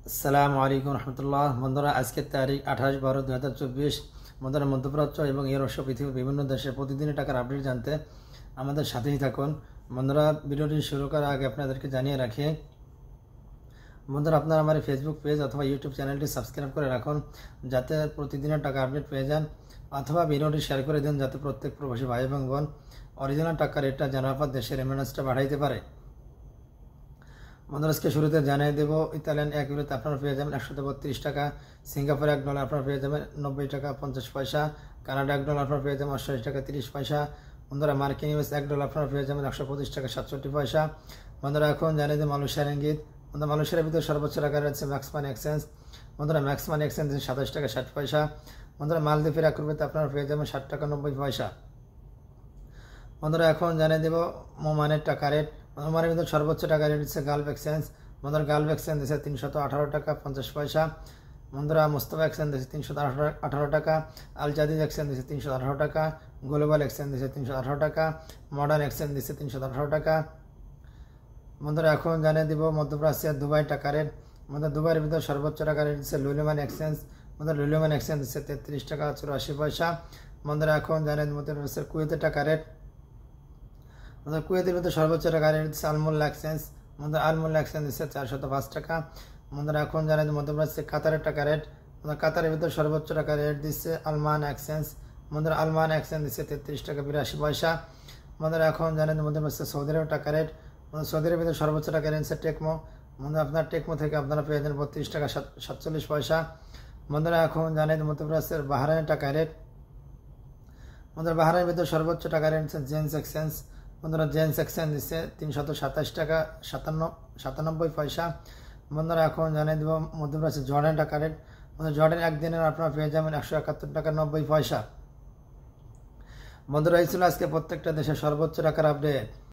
আসসালামু আলাইকুম রহমতুল্লাহ। বন্ধুরা, আজকের তারিখ 28/12/2024। বন্ধুরা, মধ্যপ্রাচ্য এবং ইউরোপ পৃথিবীর বিভিন্ন দেশে প্রতিদিনের টাকার আপডেট জানতে আমাদের সাথেই থাকুন। বন্ধুরা, ভিডিওটি শুরু করার আগে আপনাদেরকে জানিয়ে রাখি, বন্ধুরা আপনারা আমার ফেসবুক পেজ অথবা ইউটিউব চ্যানেলটি সাবস্ক্রাইব করে রাখুন, যাতে প্রতিদিনের টাকা আপডেট পেয়ে যান, অথবা ভিডিওটি শেয়ার করে দিন, যাতে প্রত্যেক প্রবাসী ভাই এবং বোন অরিজিনাল টাকার রেটটা জানার পর দেশের রেমিটেন্সটা বাড়াইতে পারে। বন্ধুরা, আজকে শুরুতে জানিয়ে দেবো, ইতালিয়ান 1 ইউরোতে আপনারা পেয়ে যাবেন 132 টাকা, সিঙ্গাপুর $1 আপনারা পেয়ে যাবেন 90 টাকা 50 পয়সা, কানাডা $1 আপনারা পেয়ে যাবেন 88 টাকা 30 পয়সা। বন্ধুরা, মার্কিন ইউএস $1 আপনারা পেয়ে যাবেন 125 টাকা 67 পয়সা। বন্ধুরা, এখন জানিয়ে দেবো মালয়েশিয়ার রিঙ্গিত। বন্ধুরা, মালয়েশিয়ার ভিতরে সর্বোচ্চ টাকা রয়েছে ম্যাক্স মানি এক্সচেঞ্জ। বন্ধুরা, ম্যাক্স মানি এক্সচেঞ্জ 27 টাকা 60 পয়সা। বন্ধুরা, মালদ্বীপের 1 রুপিতে আপনারা পেয়ে যাবেন 60 টাকা 90 পয়সা। বন্ধুরা, এখন জানিয়ে দেবো ওমানের টাকা রেট। ওমানের ভিতরে সর্বোচ্চ টাকা রেট দিচ্ছে গালফ এক্সচেঞ্জ। বন্ধুরা, গালফ এক্সচেঞ্জ দিচ্ছে 318 টাকা 50 পয়সা। বন্ধুরা, মুস্তাফা এক্সচেঞ্জ দিচ্ছে 318 টাকা, আল জাদিদ এক্সচেঞ্জ দিচ্ছে 318 টাকা, গ্লোবাল এক্সচেঞ্জ দিচ্ছে 318 টাকা, মডার্ন এক্সচেঞ্জ দিচ্ছে 318 টাকা। বন্ধুরা, এখন জানিয়ে দিব মধ্যপ্রাচ্যের দুবাই টাকা রেট। বন্ধুরা, দুবাইয়ের ভিতরে সর্বোচ্চ টাকা রেট দিচ্ছে লুলিমান এক্সচেঞ্জ। বন্ধুরা, লুলিমান এক্সচেঞ্জ দিচ্ছে 33 টাকা 84 পয়সা। বন্ধুরা, এখন জানিয়ে দিব মধ্যপ্রাচ্যের কুয়েতের টাকা রেট। আমাদের কুয়েতের ভিতরে সর্বোচ্চ টাকা রেট দিচ্ছে আলমুল্লা এক্সচেঞ্জ। আমাদের আলমুল্লা এক্সচেঞ্জ দিচ্ছে 405 টাকা। আমাদের এখন জানেন মধ্যপ্রাচ্যে কাতারের টাকা রেট। আমাদের কাতারের ভিতরে সর্বোচ্চ টাকা রেট দিচ্ছে আলমান এক্সচেঞ্জ। আমাদের আলমান এক্সচেঞ্জ দিচ্ছে 33 টাকা 82 পয়সা। আমাদের এখন জানেন মধ্যপ্রাচ্যে সৌদি আরবের টাকা রেট। সৌদি আরবের ভিতরে সর্বোচ্চ টাকা রেট দিচ্ছে টেকমো। আমাদের আপনার টেকমো থেকে আপনারা পেয়ে যান 32 টাকা 47 পয়সা। বন্ধুরা, এখন জানেন মধ্যপ্রাচ্যের বাহরাইনের টাকা রেট। আমাদের বাহরাইনের ভিতরে সর্বোচ্চ টাকা রেট দিচ্ছে জেন্স এক্সচেঞ্জ। বন্ধুরা, জেন্স এক্সচেঞ্জ দিচ্ছে 327 টাকা 97 পয়সা। বন্ধুরা, এখন জানিয়ে দেবো মধ্যপ্রাচ্যের জর্ডান টাকা রেট। জর্ডান একদিনের আপনারা পেয়ে যাবেন 171 টাকা 90 পয়সা। বন্ধুরা, এই ছিল আজকে প্রত্যেকটা দেশের সর্বোচ্চ টাকার আপডেট।